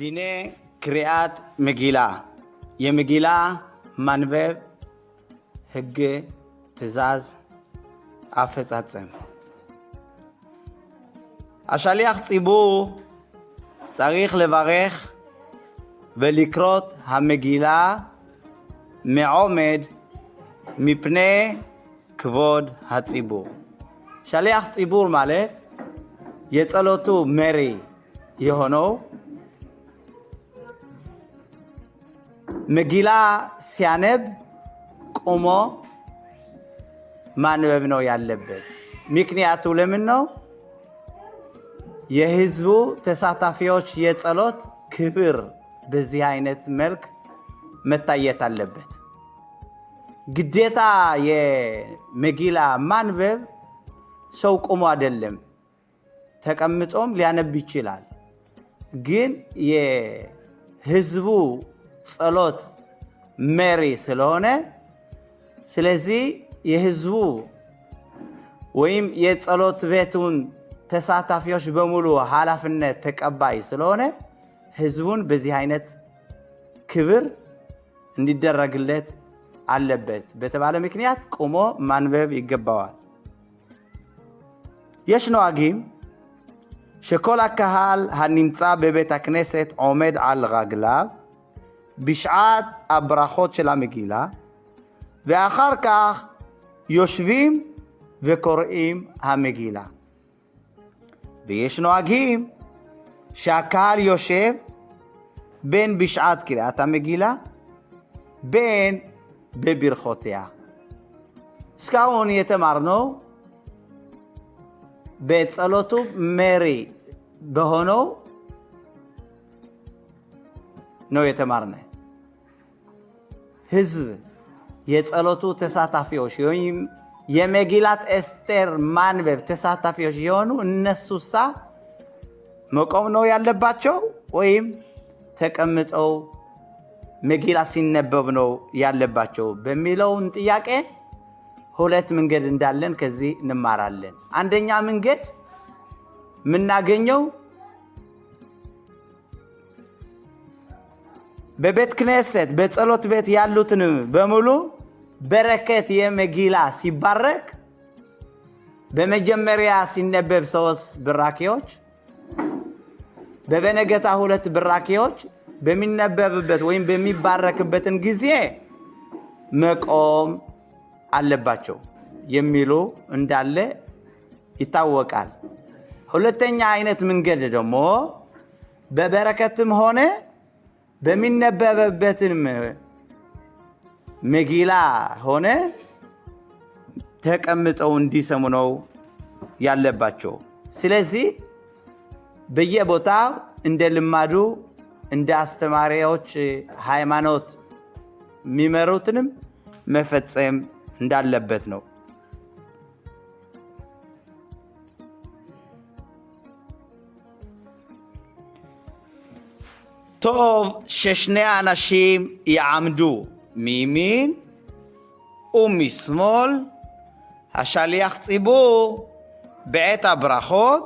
ዲኔ ክሪአት መጊላ የመጊላ ማንበብ ህግ ትእዛዝ አፈጻጸም השליח ציבור צריך לברך ולקרות המגילה מעומד מפני כבוד הציבור. שליח ציבור ማለት የጸሎቱ መሪ የሆነው መጊላ ሲያነብ ቆሞ ማንበብ ነው ያለበት። ምክንያቱ ለምን ነው? የህዝቡ ተሳታፊዎች የጸሎት ክብር በዚህ አይነት መልክ መታየት አለበት። ግዴታ የመጊላ ማንበብ ሰው ቆሞ አይደለም ተቀምጦም ሊያነብ ይችላል። ግን የህዝቡ ጸሎት መሪ ስለሆነ ስለዚህ የህዝቡ ወይም የጸሎት ቤቱን ተሳታፊዎች በሙሉ ኃላፊነት ተቀባይ ስለሆነ ህዝቡን በዚህ አይነት ክብር እንዲደረግለት አለበት በተባለ ምክንያት ቆሞ ማንበብ ይገባዋል። יש נוהגים שכל הקהל הנמצא בבית הכנסת עומד על רגליו בשעת הברכות של המגילה, ואחר כך יושבים וקוראים המגילה. ויש נוהגים שהקהל יושב בין בשעת קריאת המגילה בין בברכותיה. እስካሁን የተማርነው በጸሎቱ መሪ በሆነው ነው የተማርነው። ህዝብ የጸሎቱ ተሳታፊዎች ወይም የመጊላት ኤስቴር ማንበብ ተሳታፊዎች የሆኑ እነሱሳ መቆም ነው ያለባቸው ወይም ተቀምጠው መጊላ ሲነበብ ነው ያለባቸው በሚለውን ጥያቄ ሁለት መንገድ እንዳለን ከዚህ እንማራለን። አንደኛ መንገድ ምናገኘው በቤተ ክህነት በጸሎት ቤት ያሉትን በሙሉ በረከት የመጊላ ሲባረክ በመጀመሪያ ሲነበብ 3 ብራኪዎች በበነገታ 2 ብራኪዎች በሚነበብበት ወይም በሚባረክበትን ጊዜ መቆም አለባቸው የሚሉ እንዳለ ይታወቃል። ሁለተኛ አይነት መንገድ ደግሞ በበረከትም ሆነ በሚነበብበትን መጊላ ሆነ ተቀምጠው እንዲሰሙ ነው ያለባቸው። ስለዚህ በየቦታው እንደ ልማዱ እንደ አስተማሪዎች ሃይማኖት የሚመሩትንም መፈጸም እንዳለበት ነው። טוב ששני האנשים יעמדו מימין ומשמאל השליח ציבור בעת הברכות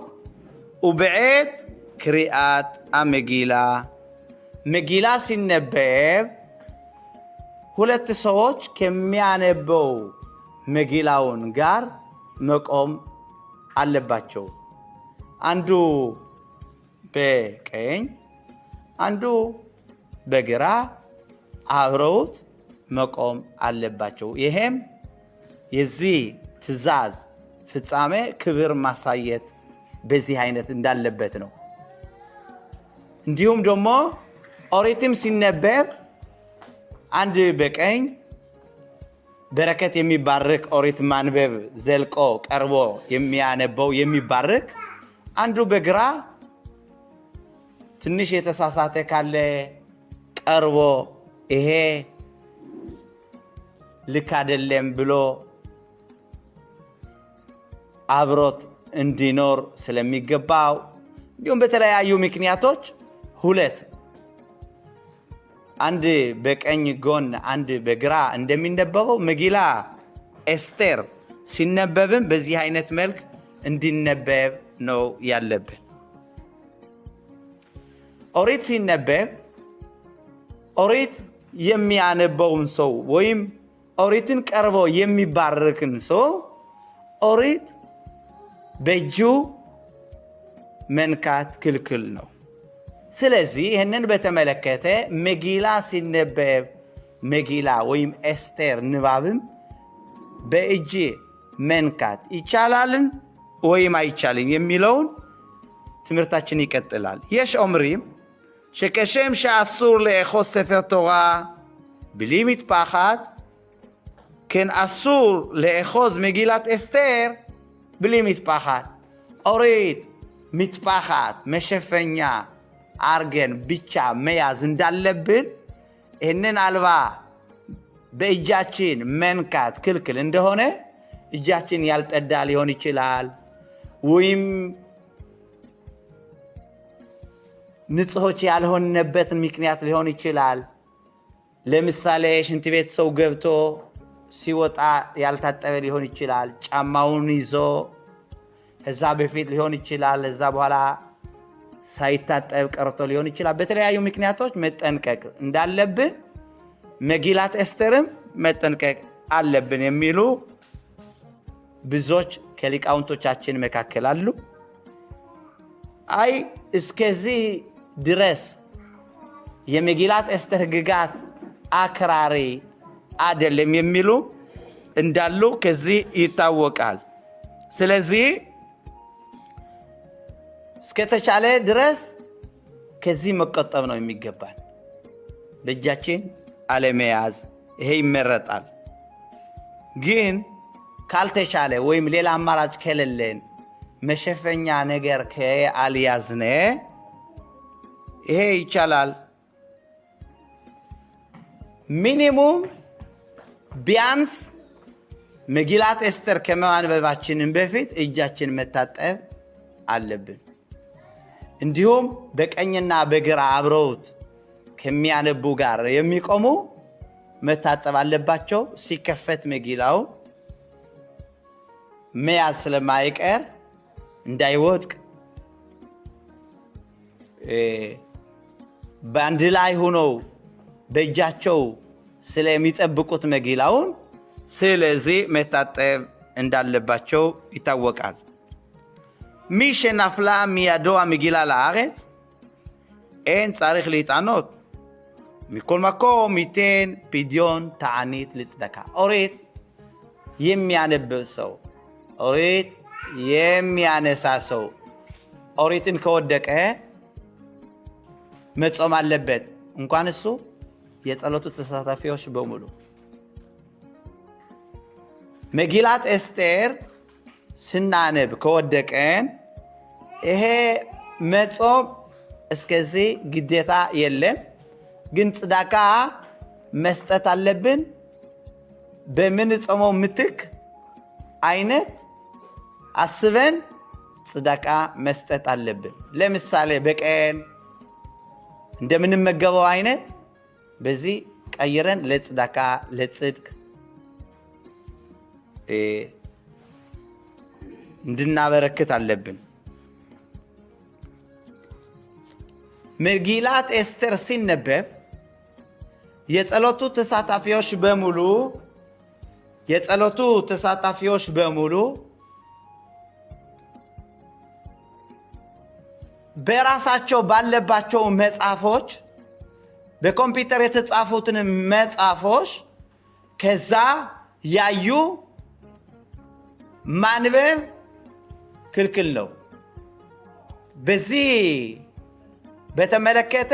ובעת קריאת המגילה. מגילה ሲነበብ ሁለት ሰዎች ከሚያነበው መጊላውን ጋር መቆም አለባቸው። አንዱ በቀኝ አንዱ በግራ አብረውት መቆም አለባቸው። ይሄም የዚህ ትእዛዝ ፍጻሜ ክብር ማሳየት በዚህ አይነት እንዳለበት ነው። እንዲሁም ደግሞ ኦሪትም ሲነበብ አንድ በቀኝ በረከት የሚባርክ ኦሪት ማንበብ ዘልቆ ቀርቦ የሚያነበው የሚባርክ፣ አንዱ በግራ ትንሽ የተሳሳተ ካለ ቀርቦ ይሄ ልክ አይደለም ብሎ አብሮት እንዲኖር ስለሚገባው እንዲሁም በተለያዩ ምክንያቶች ሁለት አንድ በቀኝ ጎን አንድ በግራ እንደሚነበበው መጊላ ኤስቴር ሲነበብም በዚህ አይነት መልክ እንዲነበብ ነው ያለበት። ኦሪት ሲነበብ ኦሪት የሚያነበውን ሰው ወይም ኦሪትን ቀርቦ የሚባርክን ሰው ኦሪት በእጁ መንካት ክልክል ነው። ስለዚህ ይህንን በተመለከተ መጊላ ሲነበብ መጊላ ወይም ኤስቴር ንባብም በእጅ መንካት ይቻላልን ወይም አይቻልን የሚለውን ትምህርታችን ይቀጥላል። יש אומרים שכשם שאסור לאחוז ספר תורה בלי מטפחת, כן אסור לאחוז מגילת אסתר בלי מטפחת. אורית, מטפחת, משפኛ አርገን ብቻ መያዝ እንዳለብን ይህንን አልባ በእጃችን መንካት ክልክል እንደሆነ እጃችን ያልጠዳ ሊሆን ይችላል ወይም ንጹሆች ያልሆንበትን ምክንያት ሊሆን ይችላል። ለምሳሌ ሽንት ቤት ሰው ገብቶ ሲወጣ ያልታጠበ ሊሆን ይችላል። ጫማውን ይዞ ከዛ በፊት ሊሆን ይችላል፣ ከዛ በኋላ ሳይታጠብ ቀርቶ ሊሆን ይችላል። በተለያዩ ምክንያቶች መጠንቀቅ እንዳለብን መጊላት ኤስቴርም መጠንቀቅ አለብን የሚሉ ብዙዎች ከሊቃውንቶቻችን መካከል አሉ። አይ እስከዚህ ድረስ የመጊላት ኤስቴር ሕግጋት አክራሪ አይደለም የሚሉ እንዳሉ ከዚህ ይታወቃል። ስለዚህ እስከተቻለ ድረስ ከዚህ መቆጠብ ነው የሚገባን። በእጃችን አለመያዝ ይሄ ይመረጣል። ግን ካልተቻለ ወይም ሌላ አማራጭ ከሌለን መሸፈኛ ነገር ከአልያዝነ ይሄ ይቻላል። ሚኒሙም ቢያንስ መጊላት ኤስቴር ከማንበባችን በፊት እጃችን መታጠብ አለብን። እንዲሁም በቀኝና በግራ አብረውት ከሚያነቡ ጋር የሚቆሙ መታጠብ አለባቸው። ሲከፈት መጊላው መያዝ ስለማይቀር እንዳይወድቅ በአንድ ላይ ሆነው በእጃቸው ስለሚጠብቁት መጊላውን ስለዚህ መታጠብ እንዳለባቸው ይታወቃል። מי שנפלה מידו המגילה לארץ, אין צריך להתענות. מכל מקום ייתן פדיון תענית לצדקה. אורית የሚያነብብ ሰው ኦሪት የሚያነሳ ሰው ኦሪትን ከወደቀ መጾም አለበት። እንኳን እሱ የጸሎቱ ተሳታፊዎች በሙሉ መጊላት ኤስቴር ስናነብ ከወደቀን ይሄ መጾም እስከዚህ ግዴታ የለም። ግን ጽዳቃ መስጠት አለብን። በምን ጾመው ምትክ አይነት አስበን ጽዳቃ መስጠት አለብን። ለምሳሌ በቀን እንደምንመገበው አይነት በዚህ ቀይረን ለጽዳቃ ለጽድቅ እንድናበረክት አለብን። መጊላት ኤስቴር ሲነበብ የጸሎቱ ተሳታፊዎች በሙሉ በራሳቸው ባለባቸው መጽሐፎች በኮምፒውተር የተጻፉትን መጽሐፎች ከዛ ያዩ ማንበብ ክልክል ነው። በዚህ በተመለከተ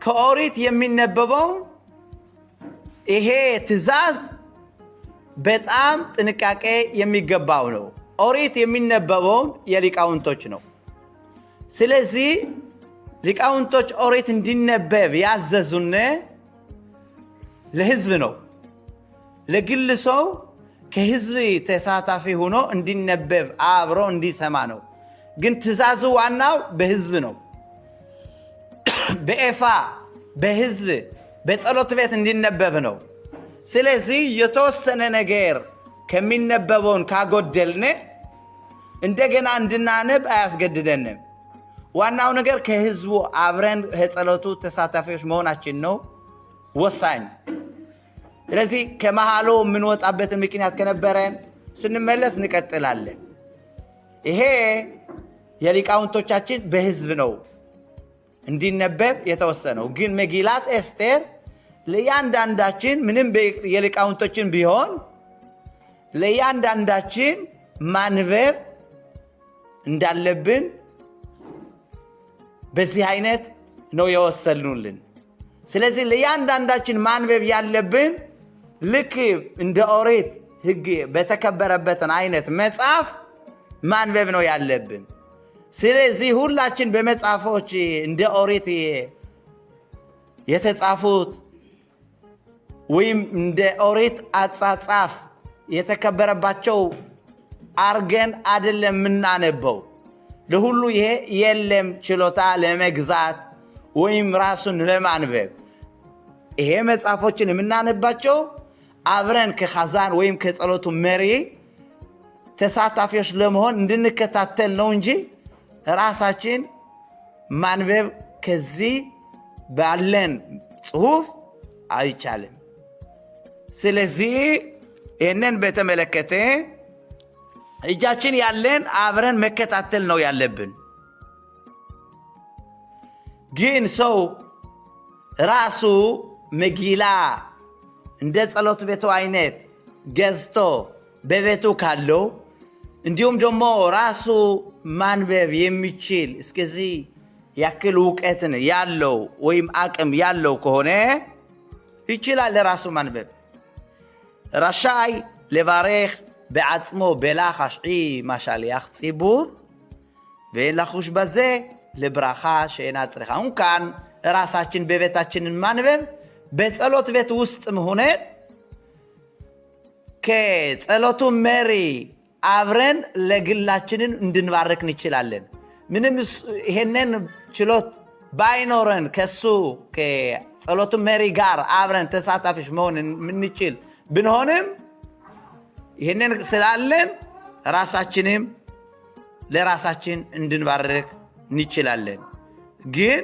ከኦሪት የሚነበበው ይሄ ትእዛዝ በጣም ጥንቃቄ የሚገባው ነው። ኦሪት የሚነበበው የሊቃውንቶች ነው። ስለዚህ ሊቃውንቶች ኦሪት እንዲነበብ ያዘዙን ለሕዝብ ነው። ለግል ሰው ከሕዝብ ተሳታፊ ሆኖ እንዲነበብ አብሮ እንዲሰማ ነው። ግን ትእዛዙ ዋናው በሕዝብ ነው። በኤፋ በሕዝብ በጸሎት ቤት እንዲነበብ ነው። ስለዚህ የተወሰነ ነገር ከሚነበበውን ካጎደልነ እንደገና እንድናነብ አያስገድደንም። ዋናው ነገር ከህዝቡ አብረን የጸሎቱ ተሳታፊዎች መሆናችን ነው ወሳኝ። ስለዚህ ከመሃሉ የምንወጣበትን ምክንያት ከነበረን ስንመለስ እንቀጥላለን። ይሄ የሊቃውንቶቻችን በህዝብ ነው እንዲነበብ የተወሰነው። ግን መጊላት ኤስቴር ለእያንዳንዳችን ምንም የሊቃውንቶችን ቢሆን ለእያንዳንዳችን ማንበብ እንዳለብን በዚህ አይነት ነው የወሰኑልን። ስለዚህ ለእያንዳንዳችን ማንበብ ያለብን ልክ እንደ ኦሪት ህግ በተከበረበትን አይነት መጽሐፍ ማንበብ ነው ያለብን። ስለዚህ ሁላችን በመጽሐፎች እንደ ኦሪት የተጻፉት ወይም እንደ ኦሪት አጻጻፍ የተከበረባቸው አርገን አይደለም የምናነበው። ለሁሉ ይሄ የለም ችሎታ ለመግዛት ወይም ራሱን ለማንበብ። ይሄ መጽሐፎችን የምናነባቸው አብረን ከኻዛን ወይም ከጸሎቱ መሪ ተሳታፊዎች ለመሆን እንድንከታተል ነው እንጂ ራሳችን ማንበብ ከዚህ ባለን ጽሑፍ አይቻልም። ስለዚህ ይህንን በተመለከተ እጃችን ያለን አብረን መከታተል ነው ያለብን። ግን ሰው ራሱ መጊላ እንደ ጸሎት ቤቱ አይነት ገዝቶ በቤቱ ካለው እንዲሁም ደግሞ ራሱ ማንበብ የሚችል እስከዚህ ያክል እውቀትን ያለው ወይም አቅም ያለው ከሆነ ይችላል ለራሱ ማንበብ። רשאי לברך בעצמו בלחש עם השליח ציבור, ואין לחוש בזה לברכה שאינה צריכה. כאן ራሳችን በቤታችንን ማንበብ በጸሎት ቤት ውስጥ መሆነን ከጸሎቱ መሪ አብረን ለግላችንን እንድንባረክ እንችላለን። ምንም ይሄንን ችሎት ባይኖረን ከሱ ከጸሎቱ መሪ ጋር አብረን ተሳታፊዎች መሆን የምንችል ብንሆንም ይሄንን ስላለን ራሳችንም ለራሳችን እንድንባረክ እንችላለን። ግን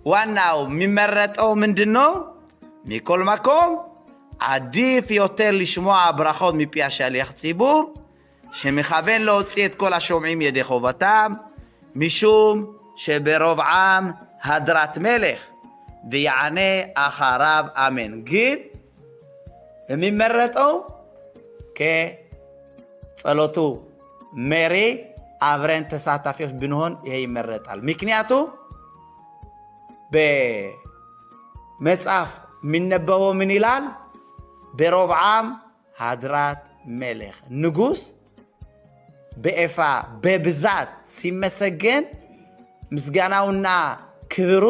ዋናው የሚመረጠው ምንድነው? מכל מקום עדיף יותר לשמוע ברכות מפי השליח ציבור שמכוון להוציא את כל השומעים ידי חובתם, משום שברוב עם הדרת מלך ויענה אחריו אמן. ግን የሚመረጠው ከጸሎቱ መሪ አብረን ተሳታፊዎች ብንሆን ይሄ ይመረጣል። ምክንያቱ በመጽሐፍ የሚነበበው ምን ይላል? ברוב עם הדרת מלך, ንጉስ በኤፋ በብዛት ሲመሰገን ምስጋናውና ክብሩ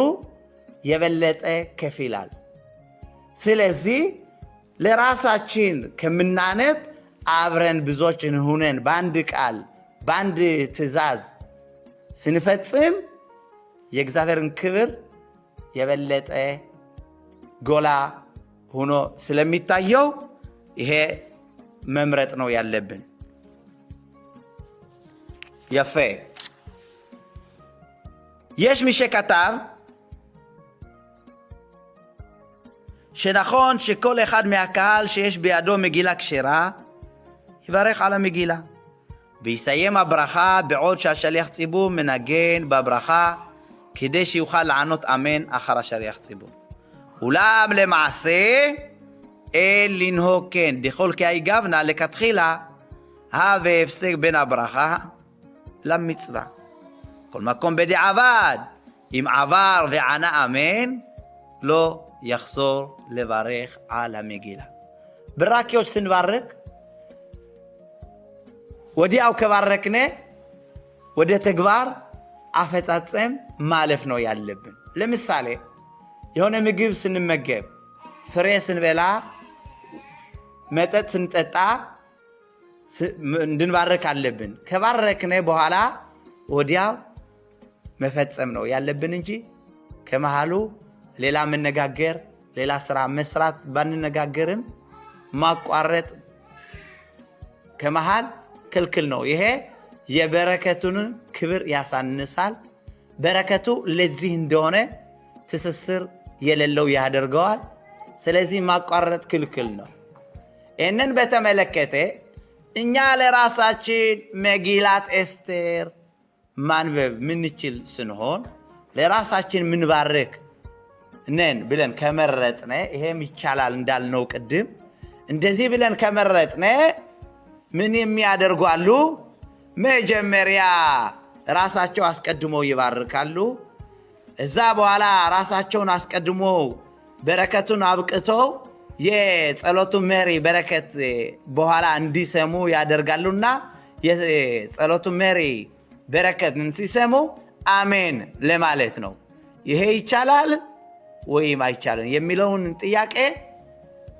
የበለጠ ከፍ ይላል። ስለዚህ ለራሳችን ከምናነብ አብረን ብዙዎችን ሆነን በአንድ ቃል በአንድ ትእዛዝ ስንፈጽም የእግዚአብሔርን ክብር የበለጠ ጎላ ሆኖ ስለሚታየው ይሄ መምረጥ ነው ያለብን። יפה. יש מי שכתב שנכון שכל אחד מהקהל שיש בידו מגילה כשרה יברך על המגילה ויסיים הברכה בעוד שהשליח ציבור מנגן בברכה כדי שיוכל לענות אמן אחר השליח ציבור. אולם למעשה אין לנהוג כן דכל כאי גבנה לכתחילה והפסק בין הברכה למצווה. כל מקום בדיעבד אם עבר וענה אמן לא יחזור לברך על המגילה. בראקיות סנברק ወዲያው ከባረክነ ወደ ተግባር አፈጻጸም ማለፍ ነው ያለብን። ለምሳሌ የሆነ ምግብ ስንመገብ፣ ፍሬ ስንበላ፣ መጠጥ ስንጠጣ እንድንባረክ አለብን። ከባረክነ በኋላ ወዲያው መፈጸም ነው ያለብን እንጂ ከመሃሉ ሌላ መነጋገር፣ ሌላ ስራ መስራት ባንነጋገርም ማቋረጥ ከመሃል ክልክል ነው። ይሄ የበረከቱን ክብር ያሳንሳል፣ በረከቱ ለዚህ እንደሆነ ትስስር የሌለው ያደርገዋል። ስለዚህ ማቋረጥ ክልክል ነው። ይህንን በተመለከተ እኛ ለራሳችን መጊላት ኤስቴር ማንበብ ምንችል ስንሆን ለራሳችን ምንባርክ ነን ብለን ከመረጥነ ይሄም ይቻላል እንዳልነው ቅድም እንደዚህ ብለን ከመረጥነ ምን የሚያደርጓሉ? መጀመሪያ ራሳቸው አስቀድሞ ይባርካሉ። እዛ በኋላ ራሳቸውን አስቀድሞ በረከቱን አብቅተው የጸሎቱ መሪ በረከት በኋላ እንዲሰሙ ያደርጋሉና የጸሎቱ መሪ በረከትን ሲሰሙ አሜን ለማለት ነው። ይሄ ይቻላል ወይም አይቻልም የሚለውን ጥያቄ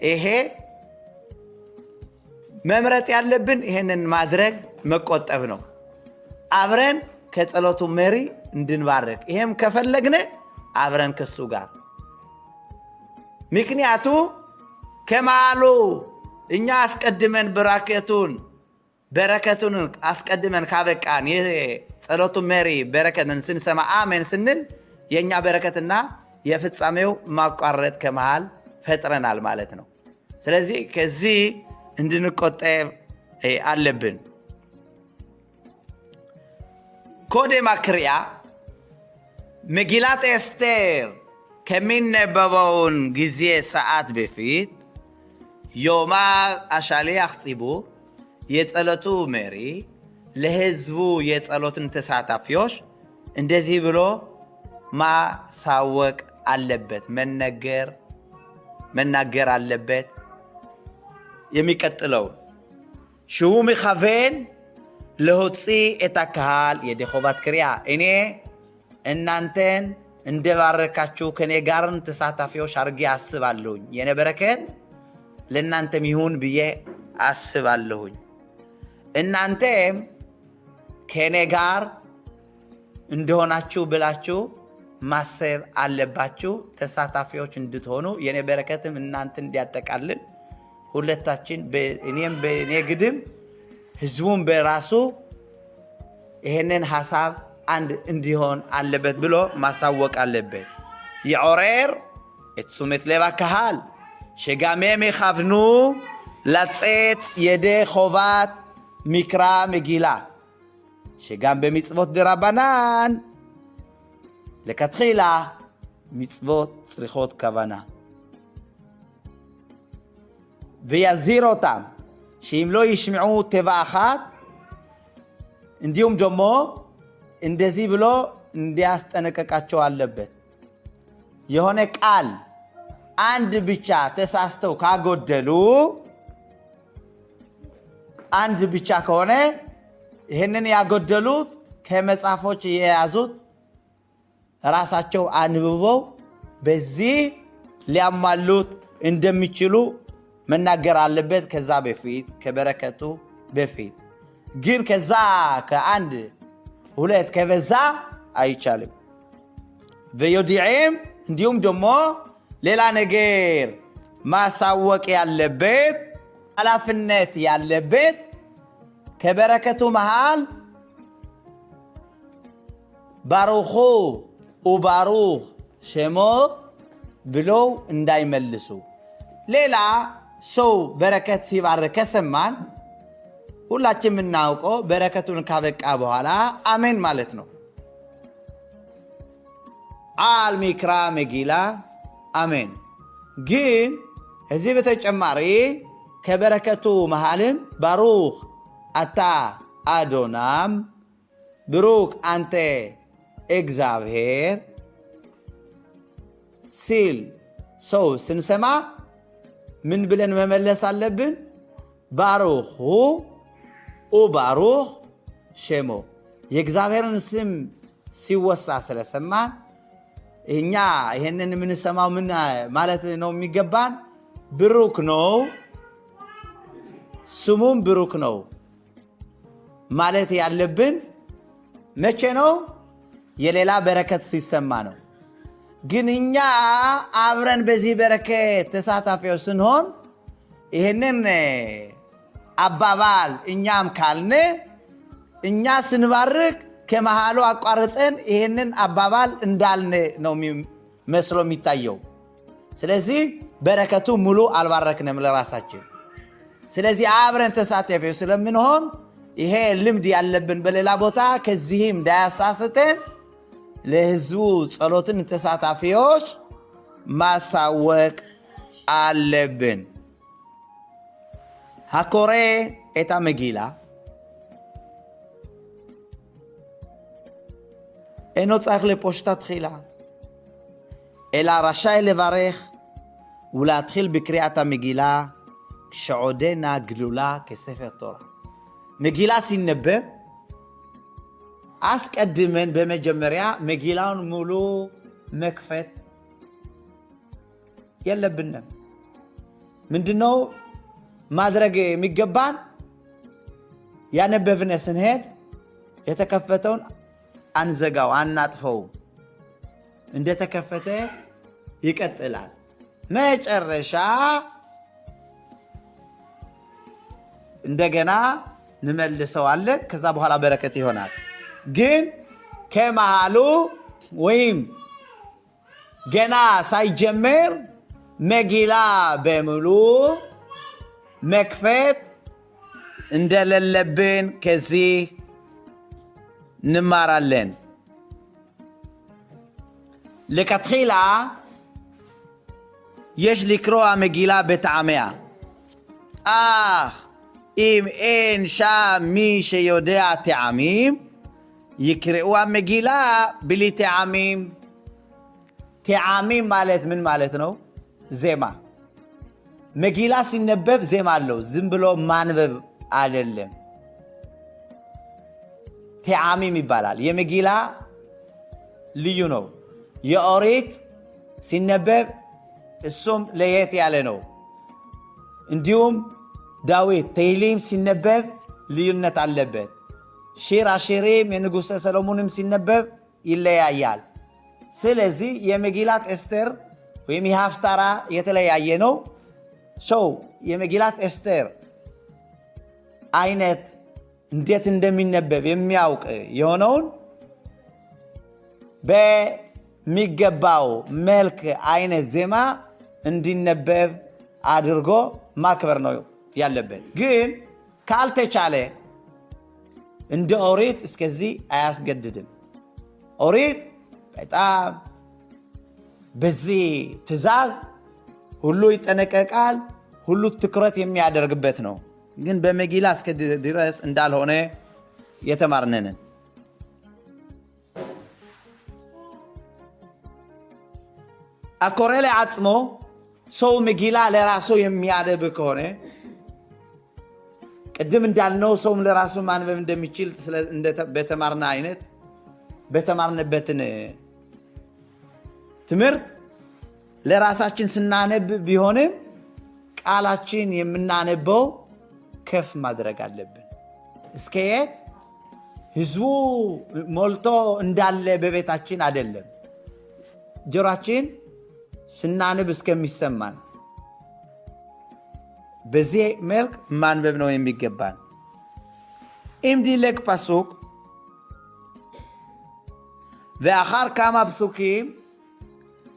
ይሄ መምረጥ ያለብን ይሄንን ማድረግ መቆጠብ ነው። አብረን ከጸሎቱ መሪ እንድንባረክ ይሄም ከፈለግነ አብረን ከሱ ጋር ምክንያቱ ከማሉ እኛ አስቀድመን በረከቱን አስቀድመን ካበቃን የጸሎቱ መሪ በረከትን ስንሰማ አሜን ስንል የኛ በረከትና የፍጻሜው ማቋረጥ ከመሃል ፈጥረናል ማለት ነው። ስለዚህ ከዚህ እንድንቆጠብ አለብን። ኮዴማ ክሪያ መጊላት ኤስቴር ከሚነበበውን ጊዜ ሰዓት በፊት ዮማ አሻሊያኽ ציבור የጸሎቱ መሪ ለህዝቡ የጸሎትን ተሳታፊዎች እንደዚህ ብሎ ማሳወቅ አለበት፣ መናገር አለበት። የሚቀጥለው שהוא מכוון להוציא את הקהל ידי חובת קריאה እኔ እናንተን እንደባረካችሁ ከኔ ጋርን ተሳታፊዎች አድርጌ አስባለሁኝ። የኔ በረከት ለእናንተም ይሁን ብዬ አስባለሁኝ። እናንተም ከኔ ጋር እንደሆናችሁ ብላችሁ ማሰብ አለባችሁ። ተሳታፊዎች እንድትሆኑ የኔ በረከትም እናንተ እንዲያጠቃልል ሁለታችን እኔም በእኔ ግድም ህዝቡን በራሱ ይሄንን ሐሳብ አንድ እንዲሆን አለበት ብሎ ማሳወቅ አለበት። ይዖሬር את תשומת לב הקהל שגם הם יכוונו לצאת ידי חובת מקרא מגילה, שגם במצוות דרבנן לכתחילה מצוות צריכות כוונה. ויזהיר אותם שאם לא ישמעו תיבה אחת እንዲሁም ደግሞ እንደዚህ ብሎ እንዲያስጠነቀቃቸው አለበት። የሆነ ቃል አንድ ብቻ ተሳስተው ካጎደሉ አንድ ብቻ ከሆነ ይህንን ያጎደሉት ከመጽሐፎች የያዙት ራሳቸው አንብበው በዚህ ሊያሟሉት እንደሚችሉ መናገር አለበት። ከዛ በፊት ከበረከቱ በፊት ግን ከዛ ከአንድ ሁለት ከበዛ አይቻልም። ወዮዲዕም እንዲሁም ደግሞ ሌላ ነገር ማሳወቅ ያለበት ኃላፊነት ያለበት ከበረከቱ መሃል ባሩኹ ወባሩኽ ሸሞ ብለው እንዳይመልሱ። ሌላ ሰው በረከት ሲባረክ ከሰማን ሁላችን የምናውቀው በረከቱን ካበቃ በኋላ አሜን ማለት ነው። አል ሚክራ መጊላ አሜን። ግን እዚህ በተጨማሪ ከበረከቱ መሃልም ባሩኽ አታ አዶናም ብሩክ አንተ እግዚአብሔር ሲል ሰው ስንሰማ ምን ብለን መመለስ አለብን? ባሩኹ ወባሩኽ ሸሞ። የእግዚአብሔርን ስም ሲወሳ ስለሰማን እኛ ይሄንን የምንሰማው ምን ማለት ነው የሚገባን? ብሩክ ነው፣ ስሙም ብሩክ ነው ማለት ያለብን መቼ ነው? የሌላ በረከት ሲሰማ ነው። ግን እኛ አብረን በዚህ በረከት ተሳታፊዎች ስንሆን ይህንን አባባል እኛም ካልነ እኛ ስንባርክ ከመሃሉ አቋርጠን ይሄንን አባባል እንዳልን ነው መስሎ የሚታየው። ስለዚህ በረከቱ ሙሉ አልባረክንም ለራሳችን። ስለዚህ አብረን ተሳታፊዎች ስለምንሆን ይሄ ልምድ ያለብን በሌላ ቦታ ከዚህም እንዳያሳስተን ለህዝቡ ጸሎትን ተሳታፊዎች ማሳወቅ አለብን። הקורא את המגילה אינו צריך לפושטה תחילה, אלא רשאי לברך ולהתחיל בקריאת המגילה כשעודנה גלולה כספר תורה. מגילה ሲነበብ አስቀድመን በመጀመሪያ መጊላውን ሙሉ መክፈት የለብንም። ምንድነው ማድረግ የሚገባን? ያነበብነ ስንሄድ የተከፈተውን አንዘጋው፣ አናጥፈው። እንደተከፈተ ይቀጥላል። መጨረሻ እንደገና እንመልሰዋለን። ከዛ በኋላ በረከት ይሆናል። ግን ከመሃሉ ወይም ገና ሳይጀምር መጊላ በሙሉ መክፈት እንደሌለብን ከዚህ እንማራለን። לכתחילה יש לקרוא המגילה בטעמיה, אך אם אין שם מי שיודע טעמים, יקראו המגילה בלי טעמים. טעמים ማለት ምን ማለት ነው? ዜማ። መጊላ ሲነበብ ዜማ አለው፣ ዝም ብሎ ማንበብ አይደለም። ቴዓሚም ይባላል። የመጊላ ልዩ ነው። የኦሪት ሲነበብ እሱም ለየት ያለ ነው። እንዲሁም ዳዊት ተሂሊም ሲነበብ ልዩነት አለበት። ሺር አሺሪም የንጉሠ ሰሎሞንም ሲነበብ ይለያያል። ስለዚህ የመጊላት ኤስቴር ወይም የሀፍታራ የተለያየ ነው። ሰው የመጊላት ኤስቴር አይነት እንዴት እንደሚነበብ የሚያውቅ የሆነውን በሚገባው መልክ አይነት ዜማ እንዲነበብ አድርጎ ማክበር ነው ያለበት። ግን ካልተቻለ እንደ ኦሪት እስከዚህ አያስገድድም። ኦሪት በጣም በዚህ ትእዛዝ ሁሉ ይጠነቀቃል፣ ሁሉ ትኩረት የሚያደርግበት ነው። ግን በመጊላ እስከ ድረስ እንዳልሆነ የተማርነን። הקורא לעצמו ሰው መጊላ ለራሱ የሚያነብ ከሆነ ቅድም እንዳልነው ሰውም ለራሱ ማንበብ እንደሚችል በተማርና አይነት በተማርነበትን ትምህርት ለራሳችን ስናነብ ቢሆንም ቃላችን የምናነበው ከፍ ማድረግ አለብን። እስከየት ህዝቡ ሞልቶ እንዳለ በቤታችን አይደለም፣ ጆሮአችን ስናነብ እስከሚሰማን በዚህ መልክ ማንበብ ነው የሚገባን። אם דילג פסוק ואחר כמה פסוקים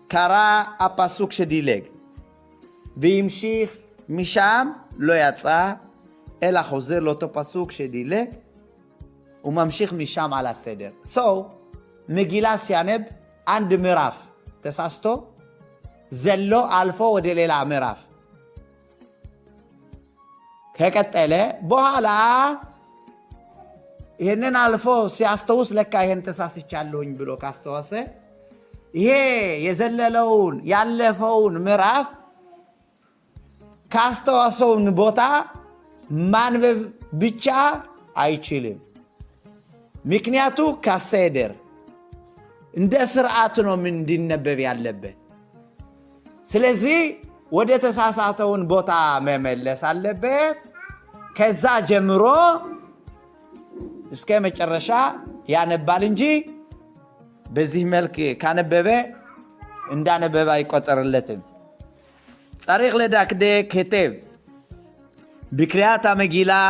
קרא הפסוק שדילג והמשיך משם, לא יצא אלא חוזר לאותו פסוק שדילג וממשיך משם על הסדר. מגילה ሲያነብ አንድ ምዕራፍ ተሳስቶ ዘሎ አልፎ ወደ ሌላ ምዕራፍ ከቀጠለ በኋላ ይሄንን አልፎ ሲያስተውስ ለካ ይሄን ተሳስቻለሁኝ ብሎ ካስተዋሰ ይሄ የዘለለውን ያለፈውን ምዕራፍ ካስተዋሰውን ቦታ ማንበብ ብቻ አይችልም። ምክንያቱ ካሰደር እንደ ስርዓት ነው እንዲነበብ ያለበት። ስለዚህ ወደ ተሳሳተውን ቦታ መመለስ አለበት። ከዛ ጀምሮ እስከ መጨረሻ ያነባል እንጂ በዚህ መልክ ካነበበ እንዳነበበ አይቆጠርለትም። צריך לדקדק היטב בקריאת המגילה,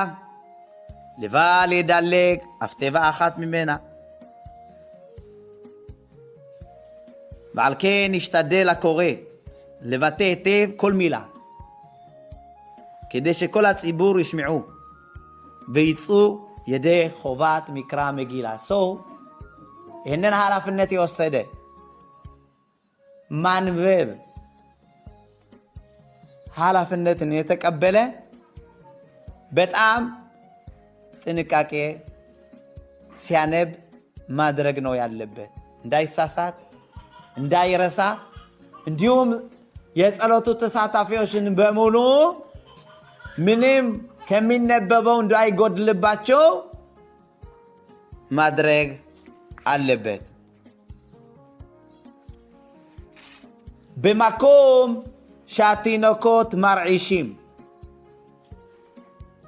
לבל ידלג אף תיבה אחת ממנה, ועל כן ישתדל הקורא לבטא היטב כל מילה, כדי שכל הציבור ישמעו ויצאו ידי חובת מקרא מגילה. ይህንን ኃላፊነት የወሰደ ማንበብ ኃላፊነትን የተቀበለ በጣም ጥንቃቄ ሲያነብ ማድረግ ነው ያለበት። እንዳይሳሳት፣ እንዳይረሳ፣ እንዲሁም የጸሎቱ ተሳታፊዎችን በሙሉ ምንም ከሚነበበው እንዳይጎድልባቸው ማድረግ አለበት። במקום שהתינוקות מרעישים,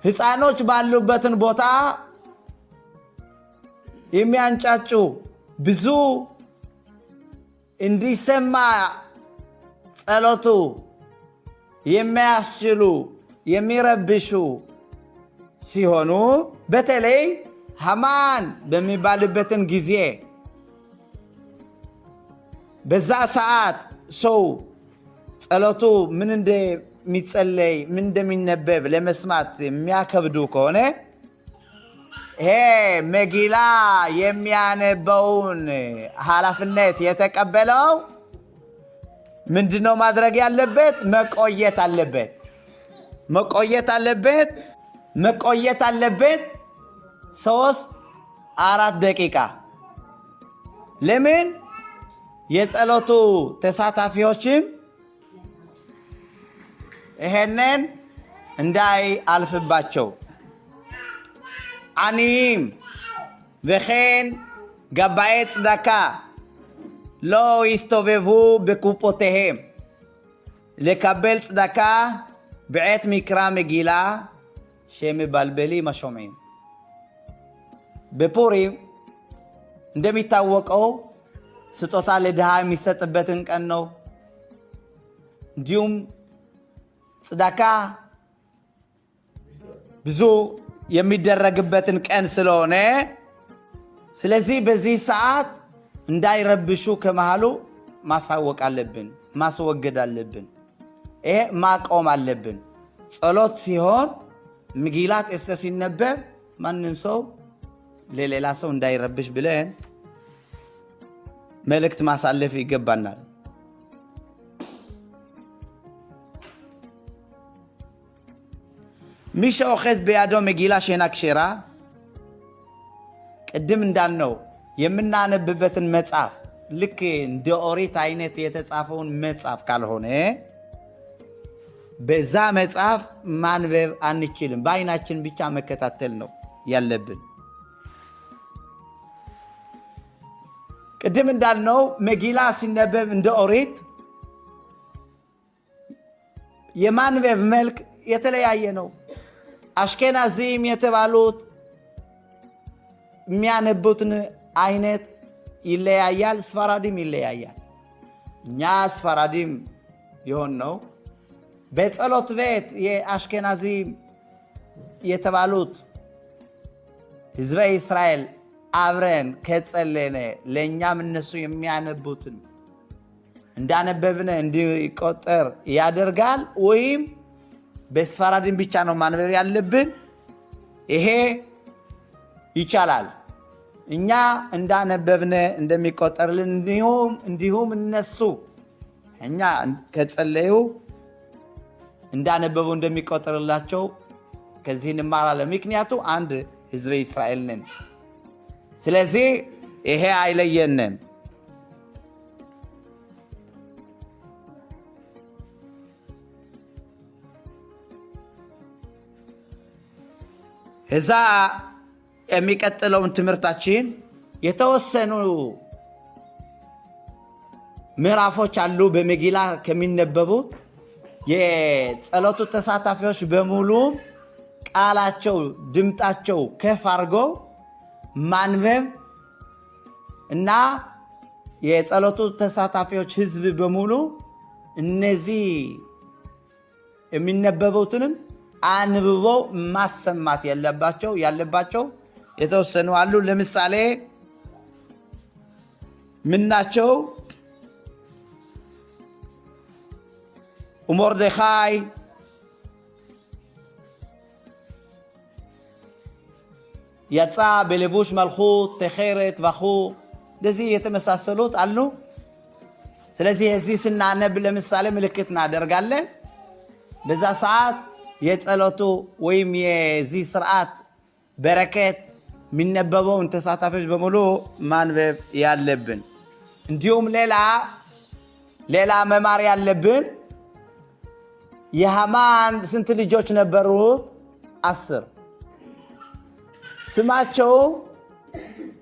ሕፃኖች ባሉበትን ቦታ የሚያንጫጩ ብዙ እንዲሰማ ጸሎቱ የሚያስችሉ የሚረብሹ ሲሆኑ በተለይ ሃማን በሚባልበትን ጊዜ በዛ ሰዓት ሰው ጸሎቱ ምን እንደሚጸለይ ምን እንደሚነበብ ለመስማት የሚያከብዱ ከሆነ ይሄ መጊላ የሚያነበውን ኃላፊነት የተቀበለው ምንድነው ማድረግ ያለበት? መቆየት አለበት 3-4 ደቂቃ። ለምን? የጸሎቱ ተሳታፊዎችም ይሄንን እንዳይአልፍባቸው። עניים וכן גבאי צדקה לא יסתובבו בקופותיהם לקבל צדקה בעת מקרא מגילה שמבלבלים השומעים. בפורים እንደሚታወቀው ስጦታ ለድሃ የሚሰጥበትን ቀን ነው። እንዲሁም ጽዳካ ብዙ የሚደረግበትን ቀን ስለሆነ ስለዚህ በዚህ ሰዓት እንዳይረብሹ ከመሃሉ ማሳወቅ አለብን፣ ማስወገድ አለብን። ይሄ ማቆም አለብን። ጸሎት ሲሆን መጊላት ኤስቴር ሲነበብ ማንም ሰው ለሌላ ሰው እንዳይረብሽ ብለን መልእክት ማሳለፍ ይገባናል። מי שאוחז בידו מגילה שאינה כשרה, ቅድም እንዳልነው የምናነብበትን መጽሐፍ ልክ እንደ ኦሪት አይነት የተጻፈውን መጽሐፍ ካልሆነ በዛ መጽሐፍ ማንበብ አንችልም። በአይናችን ብቻ መከታተል ነው ያለብን። ቅድም እንዳልነው መጊላ ሲነበብ እንደ ኦሪት የማንበብ መልክ የተለያየ ነው። አሽኬናዚም የተባሉት የሚያነቡትን አይነት ይለያያል፣ ስፋራዲም ይለያያል። እኛ ስፋራዲም የሆን ነው በጸሎት ቤት የአሽኬናዚም የተባሉት ህዝበ እስራኤል አብረን ከጸለነ ለእኛም እነሱ የሚያነቡትን እንዳነበብነ እንዲቆጠር ያደርጋል። ወይም በስፋራዲም ብቻ ነው ማንበብ ያለብን? ይሄ ይቻላል። እኛ እንዳነበብነ እንደሚቆጠርልን እንዲሁም እነሱ እኛ ከጸለዩ እንዳነበቡ እንደሚቆጠርላቸው ከዚህ እንማራለን። ምክንያቱ አንድ ህዝበ እስራኤል ነን። ስለዚህ ይሄ አይለየንም። እዛ የሚቀጥለውን ትምህርታችን የተወሰኑ ምዕራፎች አሉ በመጊላ ከሚነበቡት የጸሎቱ ተሳታፊዎች በሙሉ ቃላቸው ድምጣቸው ከፍ አድርገው ማንበብ እና የጸሎቱ ተሳታፊዎች ህዝብ በሙሉ እነዚህ የሚነበቡትንም አንብበው ማሰማት ያለባቸው የተወሰኑ አሉ። ለምሳሌ ምናቸው? ומרדכי יצא בלבוש מלכות, תחרת וכו' እንደዚህ የተመሳሰሉት አሉ። ስለዚህ እዚህ ስናነብ ለምሳሌ ምልክት እናደርጋለን። በዛ ሰዓት የጸሎቱ ወይም የዚህ ስርዓት በረከት የሚነበበውን ተሳታፊዎች በሙሉ ማንበብ ያለብን። እንዲሁም ሌላ መማር ያለብን የሃማን ስንት ልጆች ነበሩት? 10 ስማቸው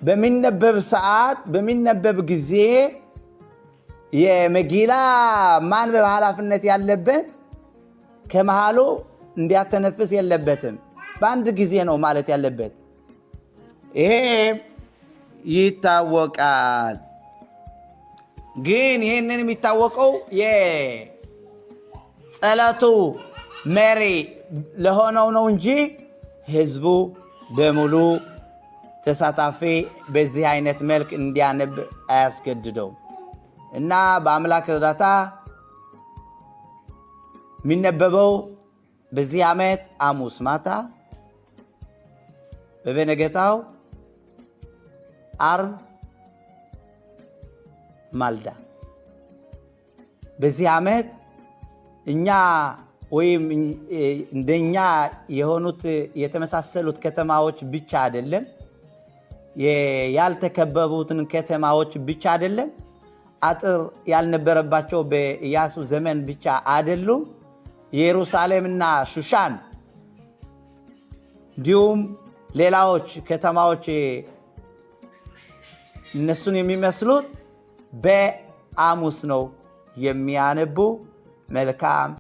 በሚነበብ ሰዓት በሚነበብ ጊዜ የመጊላ ማንበብ ኃላፊነት ያለበት ከመሃሉ እንዲያተነፍስ የለበትም። በአንድ ጊዜ ነው ማለት ያለበት። ይሄ ይታወቃል። ግን ይህንን የሚታወቀው የጸሎቱ መሪ ለሆነው ነው እንጂ ህዝቡ በሙሉ ተሳታፊ በዚህ አይነት መልክ እንዲያነብ አያስገድደው እና በአምላክ እርዳታ የሚነበበው በዚህ ዓመት ሐሙስ ማታ፣ በበነገታው ዓርብ ማልዳ። በዚህ ዓመት እኛ ወይም እንደኛ የሆኑት የተመሳሰሉት ከተማዎች ብቻ አይደለም፣ ያልተከበቡትን ከተማዎች ብቻ አይደለም፣ አጥር ያልነበረባቸው በኢያሱ ዘመን ብቻ አይደሉም። ኢየሩሳሌምና ሹሻን እንዲሁም ሌላዎች ከተማዎች እነሱን የሚመስሉት በሐሙስ ነው የሚያነቡ። መልካም